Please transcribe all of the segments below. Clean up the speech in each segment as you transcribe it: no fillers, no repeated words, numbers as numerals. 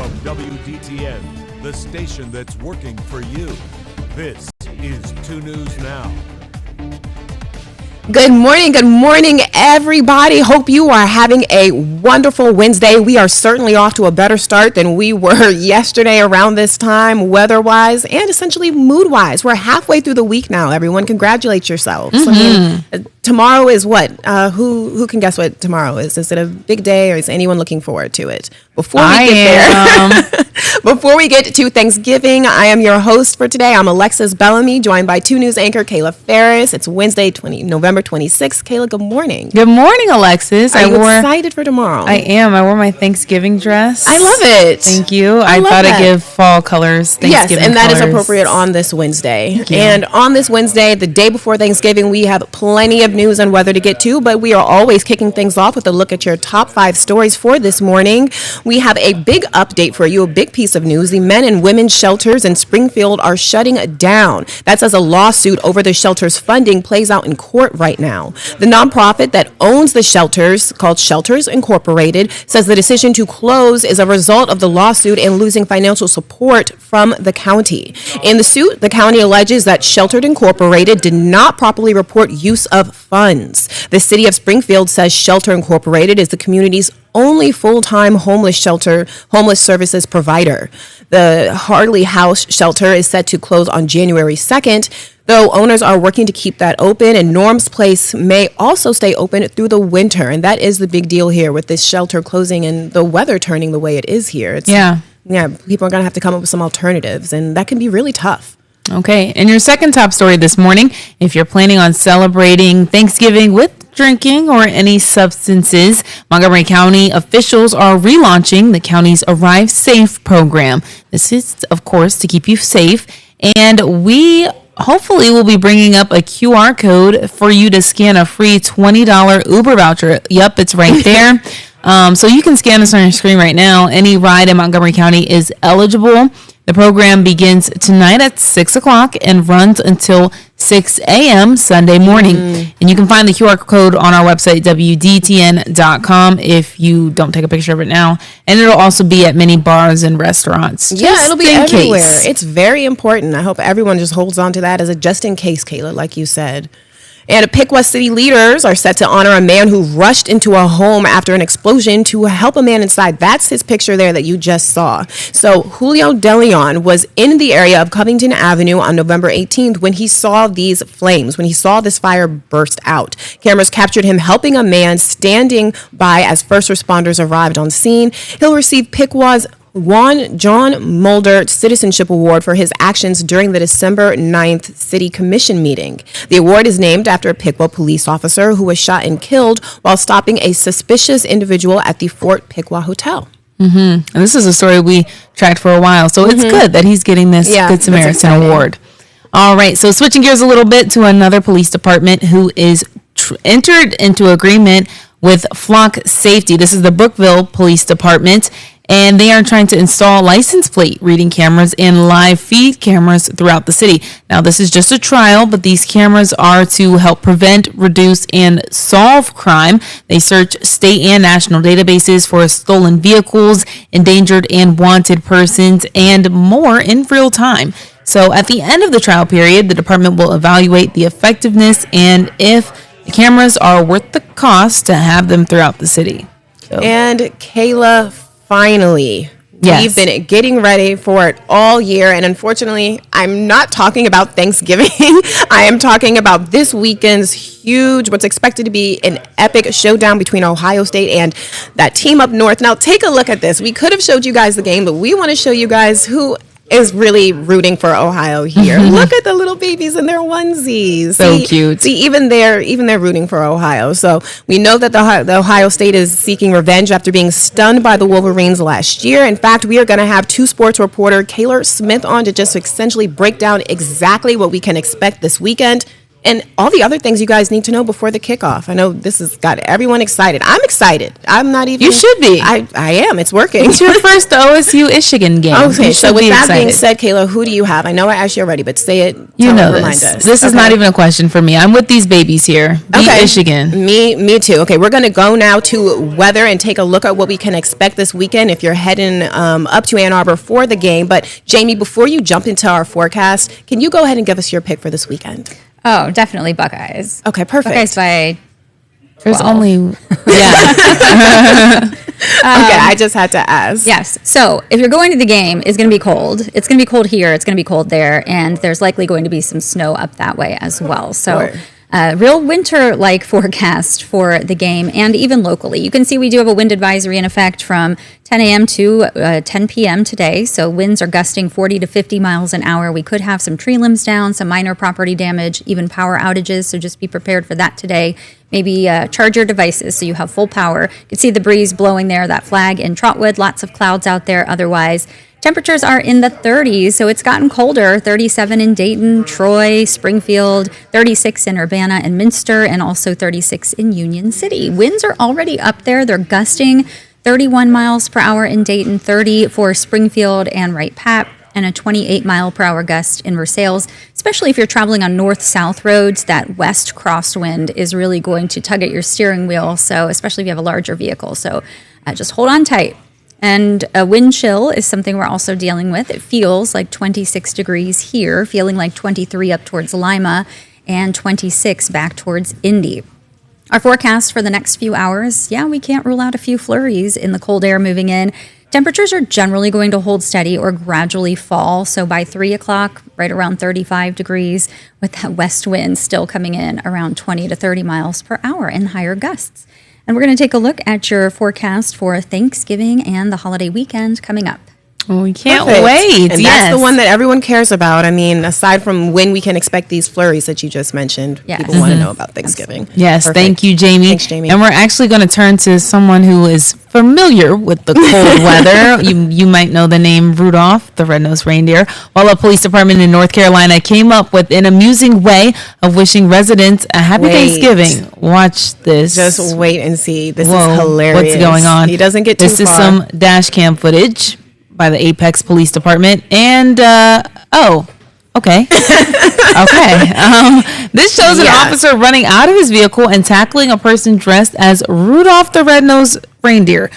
From WDTN, the station that's working for you, this is 2 News Now. Good morning, everybody. Hope you are having a wonderful Wednesday. We are certainly off to a better start than we were yesterday around this time, weather-wise and essentially mood-wise. We're halfway through the week now, everyone. Congratulate yourselves. I mean, tomorrow is what? Who can guess what tomorrow is? Is it a big day, or is anyone looking forward to it? Before we get to Thanksgiving, I am your host for today. I'm Alexis Bellamy, joined by 2 News anchor Kayla Ferris. It's Wednesday, November 26th. Kayla, good morning. Good morning, Alexis. Are you excited for tomorrow? I am. I wore my Thanksgiving dress. I love it. Thank you. I thought I'd give fall colors. Yes, and that is appropriate on this Wednesday. And on this Wednesday, the day before Thanksgiving, we have plenty of news and weather to get to, but we are always kicking things off with a look at your top 5 stories for this morning. We have a big update for you, a big piece of news. The men and women's shelters in Springfield are shutting down. That's as a lawsuit over the shelter's funding plays out in court right now. The nonprofit that owns the shelters, called Shelters Incorporated, says the decision to close is a result of the lawsuit and losing financial support from the county. In the suit, the county alleges that Sheltered Incorporated did not properly report use of funds. The city of Springfield says Shelter Incorporated is the community's only full-time homeless services provider. The Hartley House shelter is set to close on January 2nd, though owners are working to keep that open, and Norm's Place may also stay open through the winter. And that is the big deal here with this shelter closing and the weather turning the way it is here. Yeah, people are going to have to come up with some alternatives, and that can be really tough. Okay, and your second top story this morning, if you're planning on celebrating Thanksgiving with drinking or any substances, Montgomery County officials are relaunching the county's Arrive Safe program. This is, of course, to keep you safe, and we hopefully will be bringing up a QR code for you to scan a free $20 Uber voucher. Yep, it's right there. So you can scan this on your screen right now. Any ride in Montgomery County is eligible. The program begins tonight at 6 o'clock and runs until 6 a.m. Sunday morning. And you can find the QR code on our website, WDTN.com, if you don't take a picture of it now. And it'll also be at many bars and restaurants. Yeah, it'll be everywhere. It's very important. I hope everyone just holds on to that as a just in case, Kayla, like you said. And Piqua City leaders are set to honor a man who rushed into a home after an explosion to help a man inside. That's his picture there that you just saw. So Julio De Leon was in the area of Covington Avenue on November 18th when he saw these flames, when he saw this fire burst out. Cameras captured him helping a man standing by as first responders arrived on scene. He'll receive Piqua's John Mulder Citizenship Award for his actions during the December 9th City Commission meeting. The award is named after a Piqua police officer who was shot and killed while stopping a suspicious individual at the Fort Piqua Hotel. And this is a story we tracked for a while, so it's good that he's getting this Good Samaritan Award. All right, so switching gears a little bit to another police department who is entered into agreement with Flock Safety. This is the Brookville Police Department, and they are trying to install license plate reading cameras and live feed cameras throughout the city. Now, this is just a trial, but these cameras are to help prevent, reduce, and solve crime. They search state and national databases for stolen vehicles, endangered and wanted persons, and more in real time. So at the end of the trial period, the department will evaluate the effectiveness and if the cameras are worth the cost to have them throughout the city. And Kayla, finally, we've been getting ready for it all year. And unfortunately, I'm not talking about Thanksgiving. I am talking about this weekend's huge, what's expected to be an epic showdown between Ohio State and that team up north. Now, take a look at this. We could have showed you guys the game, but we want to show you guys who is really rooting for Ohio here. Look at the little babies in their onesies. So cute. See, even they're rooting for Ohio. So we know that the Ohio State is seeking revenge after being stunned by the Wolverines last year. In fact, we are going to have 2 sports reporter Kaylor Smith on to just essentially break down exactly what we can expect this weekend. and all the other things you guys need to know before the kickoff. I know this has got everyone excited. I'm excited. I'm not even. You should be. I am. It's working. It's your first OSU-Michigan game. Okay, so with that being said, Kayla, who do you have? I know I asked you already, but say it. You know remind this. us. This is not even a question for me. I'm with these babies here. Michigan. Me too. Okay, we're going to go now to weather and take a look at what we can expect this weekend if you're heading up to Ann Arbor for the game. But Jamie, before you jump into our forecast, can you go ahead and give us your pick for this weekend? Oh, definitely Buckeyes. Okay, perfect. Buckeyes by 12. There's only okay, I just had to ask. Yes. So if you're going to the game, it's going to be cold. It's going to be cold here. It's going to be cold there. And there's likely going to be some snow up that way as well. So real winter-like forecast for the game and even locally. You can see we do have a wind advisory in effect from 10 a.m. to 10 p.m. today. So winds are gusting 40 to 50 miles an hour. We could have some tree limbs down, some minor property damage, even power outages. So just be prepared for that today. Maybe charge your devices so you have full power. You can see the breeze blowing there, that flag in Trotwood. Lots of clouds out there otherwise. Temperatures are in the 30s, so it's gotten colder. 37 in Dayton, Troy, Springfield, 36 in Urbana and Minster, and also 36 in Union City. Winds are already up there. They're gusting 31 miles per hour in Dayton, 30 for Springfield and Wright Pat, and a 28 mile per hour gust in Versailles. Especially if you're traveling on north-south roads, that west crosswind is really going to tug at your steering wheel, so especially if you have a larger vehicle. So just hold on tight. And a wind chill is something we're also dealing with. It feels like 26 degrees here, feeling like 23 up towards Lima and 26 back towards Indy. Our forecast for the next few hours, we can't rule out a few flurries in the cold air moving in. Temperatures are generally going to hold steady or gradually fall. So by 3 o'clock, right around 35 degrees, with that west wind still coming in around 20 to 30 miles per hour and higher gusts. And we're going to take a look at your forecast for Thanksgiving and the holiday weekend coming up. Oh, we can't Perfect. wait. And that's the one that everyone cares about. I mean, aside from when we can expect these flurries that you just mentioned, people want to know about Thanksgiving. Yes, Perfect. thank you, Jamie. Thanks, Jamie. And we're actually going to turn to someone who is familiar with the cold weather. You might know the name Rudolph, the red-nosed reindeer. While a police department in North Carolina came up with an amusing way of wishing residents a happy Thanksgiving. Watch this. Just wait and see. This is hilarious. What's going on? He doesn't get too far. This is some dash cam footage by the Apex Police Department. And, okay. This shows an officer running out of his vehicle and tackling a person dressed as Rudolph the Red-Nosed Reindeer.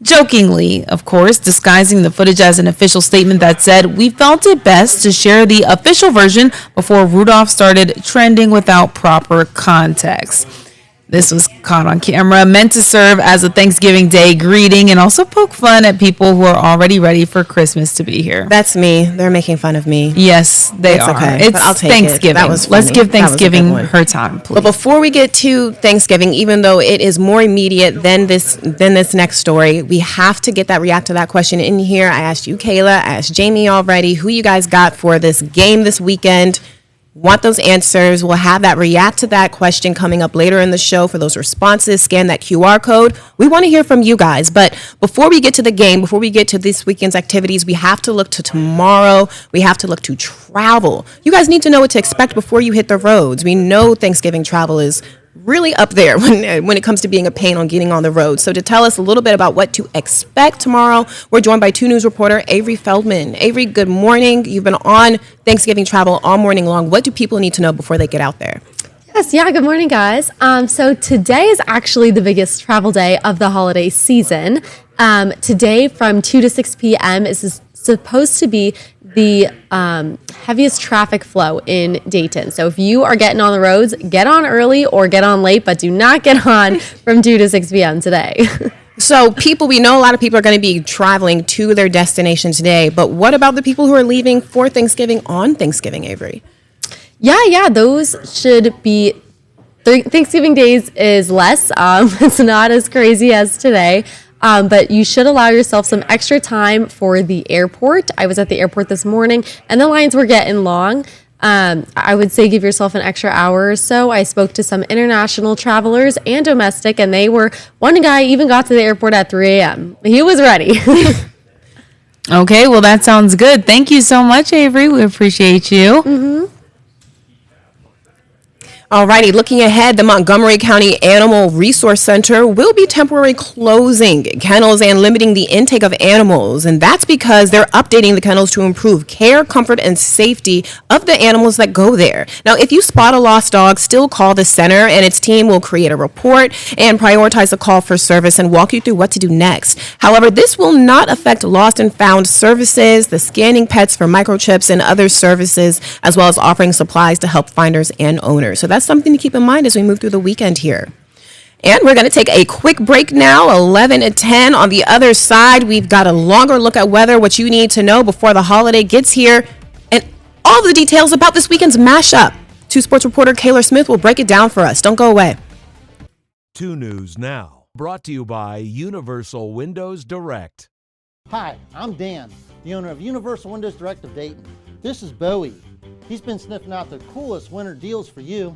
Jokingly, of course, disguising the footage as an official statement that said, "We felt it best to share the official version before Rudolph started trending without proper context." This was caught on camera, meant to serve as a Thanksgiving Day greeting and also poke fun at people who are already ready for Christmas to be here. That's me. They're making fun of me. Yes, they are. Okay, it's I'll take Thanksgiving. It. That was funny. Let's give Thanksgiving one. her time, please. But before we get to Thanksgiving, even though it is more immediate than this next story, we have to get that react to that question in here. I asked you, Kayla. I asked Jamie already. Who you guys got for this game this weekend? Want those answers. We'll have that react to that question coming up later in the show. For those responses, scan that QR code. We want to hear from you guys. But before we get to the game, before we get to this weekend's activities, we have to look to tomorrow. We have to look to travel. You guys need to know what to expect before you hit the roads. We know Thanksgiving travel is really up there when it comes to being a pain on getting on the road. So to tell us a little bit about what to expect tomorrow, we're joined by 2 News reporter Avery Feldman. Avery, good morning. You've been on Thanksgiving travel all morning long. What do people need to know before they get out there? Yes, good morning, guys. So today is actually the biggest travel day of the holiday season. Today from 2 to 6 p.m. is supposed to be the heaviest traffic flow in Dayton. So if you are getting on the roads, get on early or get on late, but do not get on from 2 to 6 p.m. today. So we know a lot of people are going to be traveling to their destination today, but what about the people who are leaving for Thanksgiving on Thanksgiving, Avery? Yeah, those should be, Thanksgiving days is less. It's not as crazy as today. But you should allow yourself some extra time for the airport. I was at the airport this morning, and the lines were getting long. I would say give yourself an extra hour or so. I spoke to some international travelers and domestic, and one guy even got to the airport at 3 a.m. He was ready. Okay, well, that sounds good. Thank you so much, Avery. We appreciate you. Mm-hmm. Alrighty, looking ahead, the Montgomery County Animal Resource Center will be temporarily closing kennels and limiting the intake of animals. And that's because they're updating the kennels to improve care, comfort, and safety of the animals that go there. Now, if you spot a lost dog, still call the center and its team will create a report and prioritize the call for service and walk you through what to do next. However, this will not affect lost and found services, the scanning pets for microchips and other services, as well as offering supplies to help finders and owners. So that's something to keep in mind as we move through the weekend here. And we're going to take a quick break now, 11:10. On the other side, we've got a longer look at weather, what you need to know before the holiday gets here, and all the details about this weekend's mashup. 2 Sports reporter Kayla Smith will break it down for us. Don't go away. 2 News Now, brought to you by Universal Windows Direct. Hi, I'm Dan, the owner of Universal Windows Direct of Dayton. This is Bowie. He's been sniffing out the coolest winter deals for you.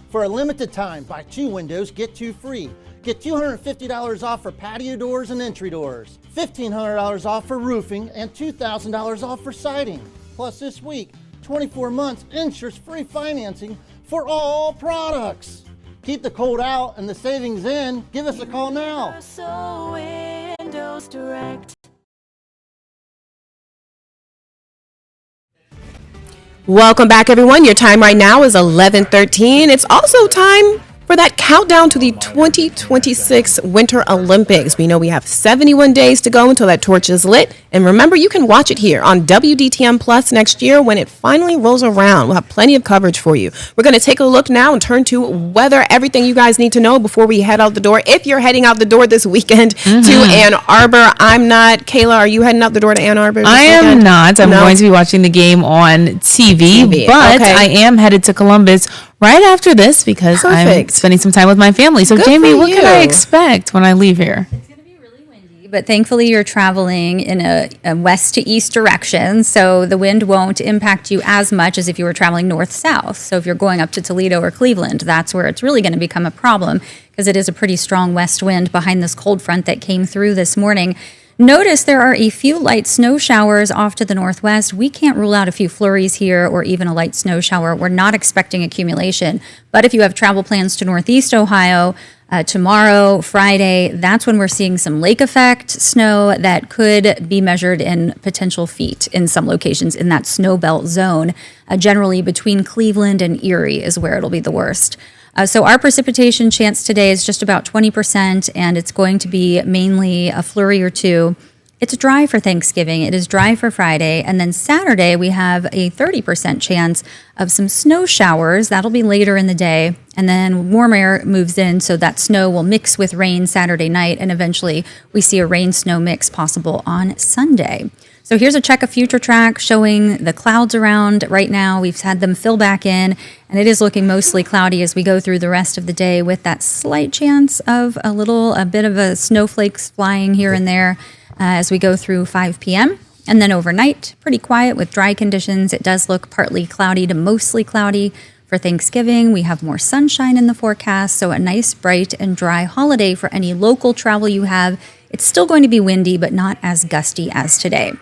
For a limited time, buy 2 windows, get 2 free. Get $250 off for patio doors and entry doors, $1,500 off for roofing, and $2,000 off for siding. Plus this week, 24 months interest-free financing for all products. Keep the cold out and the savings in. Give us a call now. Windows Direct. Welcome back, everyone. Your time right now is 11:13. It's also time for that countdown to the 2026 Winter Olympics. We know we have 71 days to go until that torch is lit. And remember, you can watch it here on WDTM Plus next year when it finally rolls around. We'll have plenty of coverage for you. We're going to take a look now and turn to weather, everything you guys need to know before we head out the door. If you're heading out the door this weekend to Ann Arbor, I'm not. Kayla, are you heading out the door to Ann Arbor this weekend? am not. I'm going to be watching the game on TV. But okay. I am headed to Columbus right after this because I'm spending some time with my family. So, Good Jamie, for what you. can I expect when I leave here? It's going to be really windy, but thankfully you're traveling in a west to east direction, so the wind won't impact you as much as if you were traveling north-south. So if you're going up to Toledo or Cleveland, that's where it's really going to become a problem because it is a pretty strong west wind behind this cold front that came through this morning. Notice there are a few light snow showers off to the northwest. We can't rule out a few flurries here or even a light snow shower. We're not expecting accumulation. But if you have travel plans to northeast Ohio, tomorrow, Friday, that's when we're seeing some lake effect snow that could be measured in potential feet in some locations in that snow belt zone. Generally between Cleveland and Erie is where it'll be the worst. So our precipitation chance today is just about 20%, and it's going to be mainly a flurry or two. It's dry for Thanksgiving. It is dry for Friday. And then Saturday, we have a 30% chance of some snow showers. That'll be later in the day. And then warm air moves in, so that snow will mix with rain Saturday night. And eventually, we see a rain-snow mix possible on Sunday. So here's a check of future track showing the clouds around right now. We've had them fill back in, and it is looking mostly cloudy as we go through the rest of the day with that slight chance of a bit of a snowflakes flying here and there as we go through 5 p.m. And then overnight, pretty quiet with dry conditions. It does look partly cloudy to mostly cloudy. For Thanksgiving, we have more sunshine in the forecast, so a nice, bright, and dry holiday for any local travel you have. It's still going to be windy, but not as gusty as today.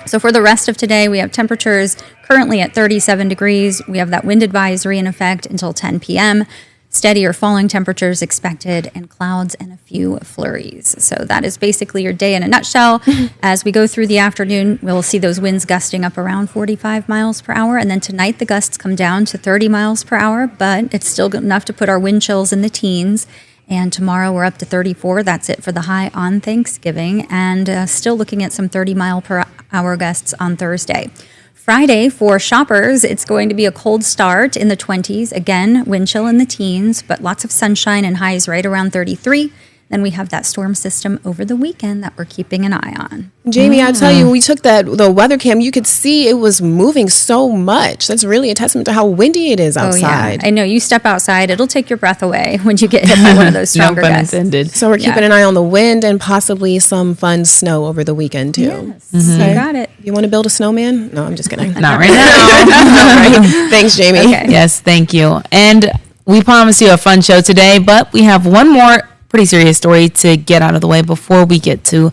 So for the rest of today, we have temperatures currently at 37 degrees. We have that wind advisory in effect until 10 p.m. Steady or falling temperatures expected, and clouds and a few flurries. So that is basically your day in a nutshell. As we go through the afternoon, we'll see those winds gusting up around 45 miles per hour. And then tonight, the gusts come down to 30 miles per hour, but it's still good enough to put our wind chills in the teens. And tomorrow we're up to 34. That's it for the high on Thanksgiving. And still looking at some 30 mile per hour gusts on Thursday. Friday, for shoppers, it's going to be a cold start in the 20s. Again, wind chill in the teens, but lots of sunshine and highs right around 33. Then we have that storm system over the weekend that we're keeping an eye on. Jamie, I tell you, we took the weather cam. You could see it was moving so much. That's really a testament to how windy it is outside. Oh, yeah. I know. You step outside, it'll take your breath away when you get hit by one of those stronger No pun gusts. intended. So we're keeping an eye on the wind and possibly some fun snow over the weekend, too. Yes, you got it. You want to build a snowman? No, I'm just kidding. Not right now. All right. Thanks, Jamie. Okay. Yes, thank you. And we promised you a fun show today, but we have one more pretty serious story to get out of the way before we get to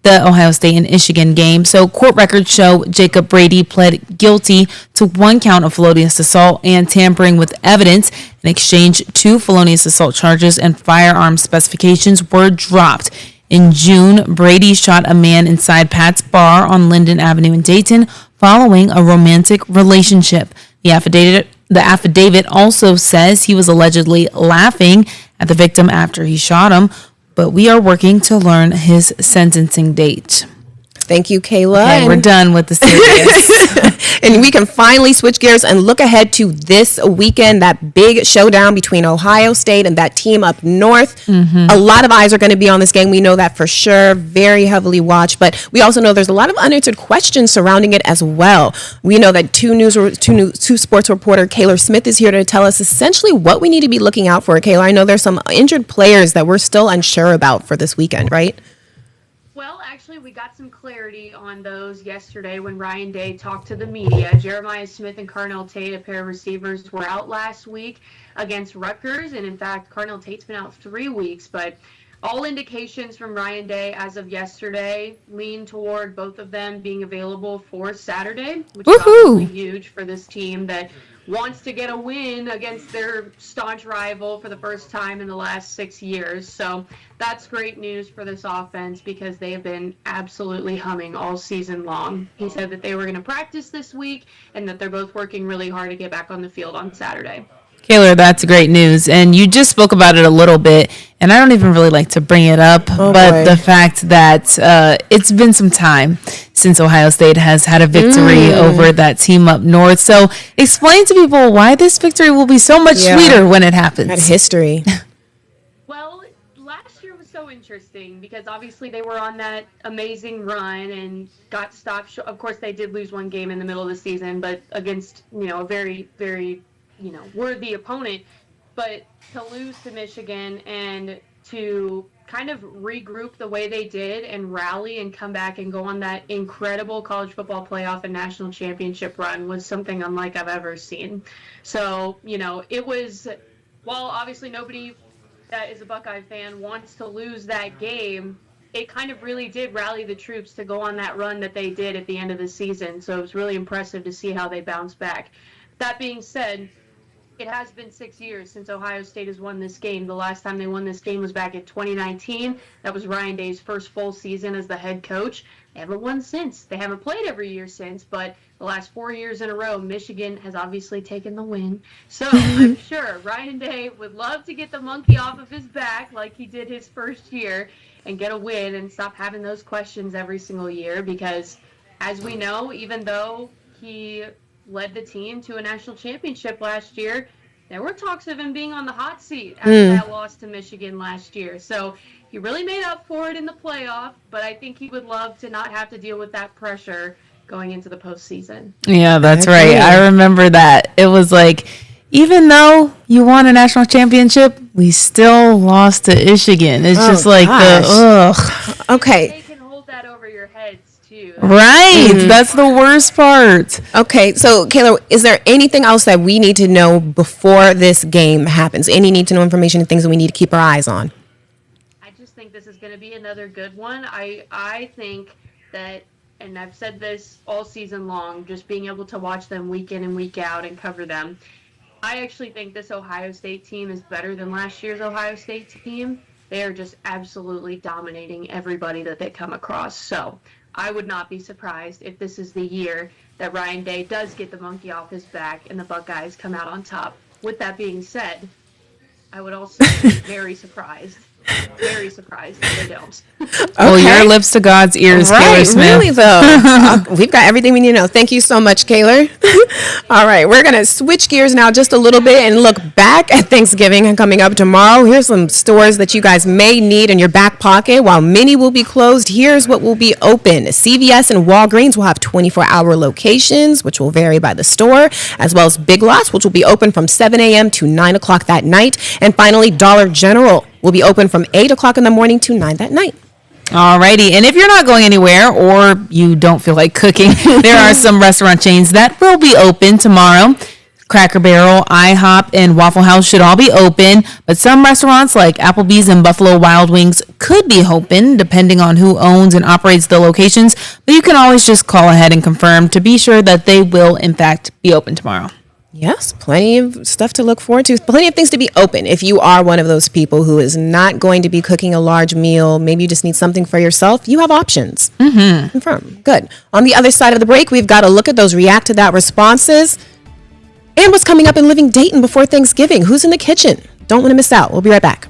the Ohio State and Michigan game. So court records show Jacob Brady pled guilty to 1 count of felonious assault and tampering with evidence. In exchange, 2 felonious assault charges and firearm specifications were dropped. In June, Brady shot a man inside Pat's Bar on Linden Avenue in Dayton following a romantic relationship. The affidavit also says he was allegedly laughing at the victim after he shot him, but we are working to learn his sentencing date. Thank you, Kayla. Okay, we're done with the serious. And we can finally switch gears and look ahead to this weekend, that big showdown between Ohio State and that team up north. A lot of eyes are going to be on this game. We know that for sure. Very heavily watched. But we also know there's a lot of unanswered questions surrounding it as well. We know that two sports reporter Kaylor Smith is here to tell us essentially what we need to be looking out for. Kaylor, I know there's some injured players that we're still unsure about for this weekend, right? Well, actually, we got some clarity on those yesterday when Ryan Day talked to the media. Jeremiah Smith and Carnell Tate, a pair of receivers, were out last week against Rutgers. And in fact, Carnell Tate's been out 3 weeks. But all indications from Ryan Day as of yesterday lean toward both of them being available for Saturday, which is obviously huge for this team that wants to get a win against their staunch rival for the first time in the last 6 years. So that's great news for this offense because they have been absolutely humming all season long. He said that they were going to practice this week and that they're both working really hard to get back on the field on Saturday. Kaylor, that's great news. And you just spoke about it a little bit, and I don't even really like to bring it up, the fact that it's been some time since Ohio State has had a victory over that team up north. So explain to people why this victory will be so much sweeter when it happens. That history. Well, last year was so interesting because obviously they were on that amazing run and got stopped. Of course, they did lose 1 game in the middle of the season, but against, a very, very worthy opponent, but to lose to Michigan and to kind of regroup the way they did and rally and come back and go on that incredible college football playoff and national championship run was something unlike I've ever seen. So, it was, while obviously nobody that is a Buckeye fan wants to lose that game, it kind of really did rally the troops to go on that run that they did at the end of the season. So it was really impressive to see how they bounced back. That being said, it has been 6 years since Ohio State has won this game. The last time they won this game was back in 2019. That was Ryan Day's first full season as the head coach. They haven't won since. They haven't played every year since, but the last 4 years in a row, Michigan has obviously taken the win. So I'm sure Ryan Day would love to get the monkey off of his back like he did his first year and get a win and stop having those questions every single year because, as we know, even though he led the team to a national championship last year, there were talks of him being on the hot seat after that loss to Michigan last year. So he really made up for it in the playoff, but I think he would love to not have to deal with that pressure going into the postseason. Yeah, that's right. I remember that. It was like, even though you won a national championship, we still lost to Michigan. It's just like Okay. They can hold that over your heads, too. Right. That's the worst part. Okay, so Kayla, is there anything else that we need to know before this game happens? Any need to know information and things that we need to keep our eyes on? I just think this is going to be another good one. I think that, and I've said this all season long, just being able to watch them week in and week out and cover them, I actually think this Ohio State team is better than last year's Ohio State team. They are just absolutely dominating everybody that they come across. So I would not be surprised if this is the year that Ryan Day does get the monkey off his back and the Buckeyes come out on top. With that being said, I would also be very surprised if they don't. Oh, your lips to God's ears, Right, Kaylor Smith. really though. We've got everything we need to know. Thank you so much, Kaylor. All right, we're going to switch gears now just a little bit and look back at Thanksgiving and coming up tomorrow. Here's some stores that you guys may need in your back pocket. While many will be closed, here's what will be open. CVS and Walgreens will have 24-hour locations, which will vary by the store, as well as Big Lots, which will be open from 7 a.m. to 9 o'clock that night. And finally, Dollar General will be open from 8 o'clock in the morning to 9 that night. Alrighty, and if you're not going anywhere or you don't feel like cooking, there are some restaurant chains that will be open tomorrow. Cracker Barrel, IHOP, and Waffle House should all be open, but some restaurants like Applebee's and Buffalo Wild Wings could be open depending on who owns and operates the locations, but you can always just call ahead and confirm to be sure that they will in fact be open tomorrow. Yes, plenty of stuff to look forward to. Plenty of things to be open. If you are one of those people who is not going to be cooking a large meal, maybe you just need something for yourself, you have options. Confirm. Good. On the other side of the break, we've got to look at those react to that responses and what's coming up in Living Dayton before Thanksgiving. Who's in the kitchen? Don't want to miss out. We'll be right back.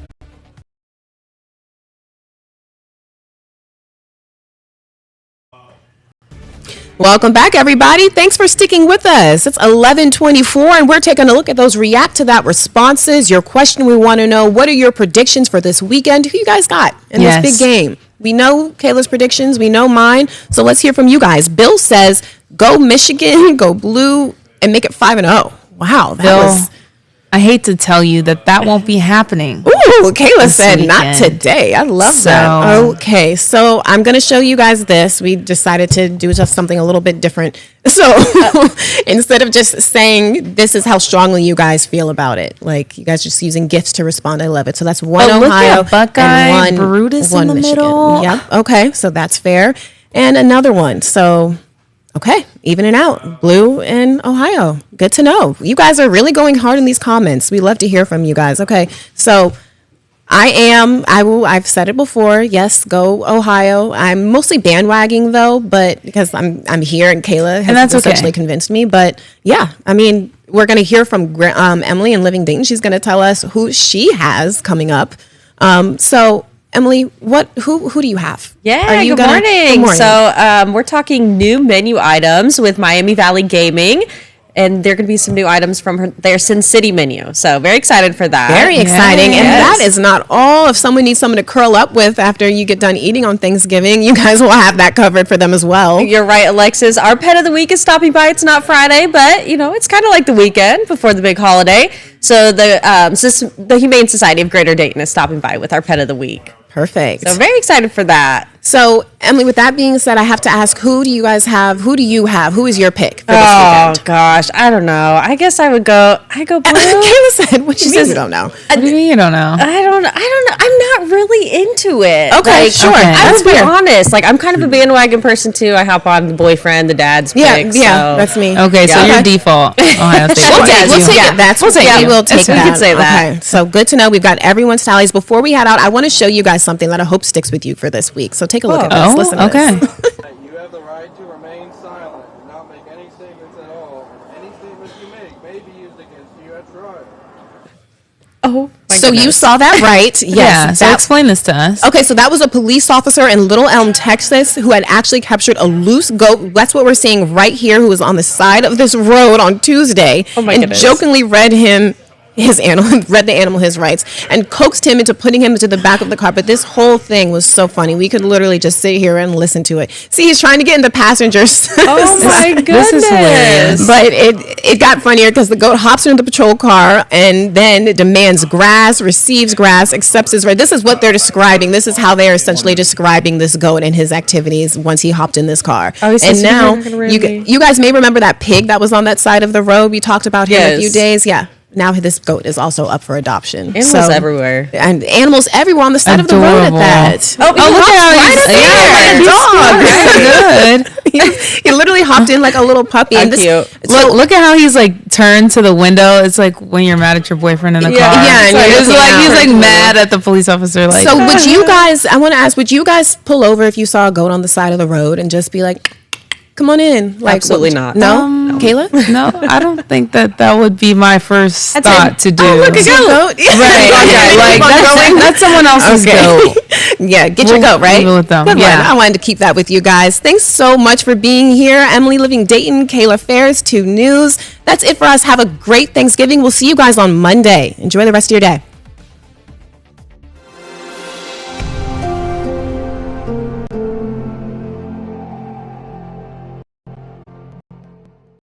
Welcome back, everybody. Thanks for sticking with us. It's 11:24, and we're taking a look at those react to that responses. Your question, we want to know, what are your predictions for this weekend? Who you guys got in this big game? We know Kayla's predictions. We know mine. So let's hear from you guys. Bill says, go Michigan, go blue, and make it 5-0. Wow, that was... I hate to tell you that won't be happening. Ooh, Kayla said not today. I love that. Okay, so I'm going to show you guys this. We decided to do just something a little bit different. So instead of just saying this is how strongly you guys feel about it, like you guys just using GIFs to respond. I love it. So that's one Ohio Buckeye, and one Brutus in the Michigan. middle. Yep. Okay, so that's fair. And another one. So okay, evening out, blue and Ohio. Good to know. You guys are really going hard in these comments. We love to hear from you guys. Okay, so I've said it before. Yes, go Ohio. I'm mostly bandwagoning though, but because I'm here and Kayla has essentially convinced me. But yeah, I mean, we're going to hear from Emily in Living Dayton. She's going to tell us who she has coming up. So Emily, who do you have? Yeah, good morning. So we're talking new menu items with Miami Valley Gaming, and there are going to be some new items from their Sin City menu. So very excited for that. Very exciting. And that is not all. If someone needs someone to curl up with after you get done eating on Thanksgiving, you guys will have that covered for them as well. You're right, Alexis. Our pet of the week is stopping by. It's not Friday, but it's kind of like the weekend before the big holiday. So the Humane Society of Greater Dayton is stopping by with our pet of the week. Perfect. So very excited for that. So, Emily, with that being said, I have to ask, who do you guys have? Who do you have? Who is your pick for this weekend? Oh, gosh. I don't know. I guess I go blue. Kayla said, what she says, you don't know. What do you mean you don't know? I don't know. I'm not really into it. Okay, sure. I will be honest. Like, I'm kind of a bandwagon person, too. I hop on the boyfriend, the dad's pick. Yeah, that's me. Okay, so your default, Ohio State. We'll take it. We will take that. We can say that. Okay, so good to know. We've got everyone's tallies. Before we head out, I want to show you guys something that I hope sticks with you for this week. So take a look at this. Listen to this. You have the right to remain silent and not make any statements at all. Any statements you make may be used against you at trial. Oh, so you saw that right? Yes. Yeah, so explain this to us. Okay, so that was a police officer in Little Elm, Texas, who had actually captured a loose goat. That's what we're seeing right here, who was on the side of this road on Tuesday. Oh my goodness. Jokingly read the animal his rights and coaxed him into putting him into the back of the car. But this whole thing was so funny. We could literally just sit here and listen to it. See, he's trying to get into passengers. Oh my goodness. This is hilarious. But it got funnier because the goat hops into the patrol car and then demands grass, receives grass, accepts his right. This is what they're describing. This is how they are essentially describing this goat and his activities once he hopped in this car. And now you guys may remember that pig that was on that side of the road. We talked about him a few days. Yeah. Now this goat is also up for adoption. Animals everywhere. And animals everywhere on the side of the road at that. Oh, look at how he's good. He literally hopped in like a little puppy. And cute. Look at how he's like turned to the window. It's like when you're mad at your boyfriend in the car. Yeah, and he's like mad at the police officer. Like, so would you guys, I want to ask, would you guys pull over if you saw a goat on the side of the road and just be like, come on in? Like, absolutely not. No? Kayla? No, I don't think that would be my first thought to do. Oh, look, a goat. Right. Okay. Like that's someone else's goat. Yeah, get your goat, right? With them. Good one. I wanted to keep that with you guys. Thanks so much for being here. Emily Living Dayton, Kayla Ferris, 2 News. That's it for us. Have a great Thanksgiving. We'll see you guys on Monday. Enjoy the rest of your day.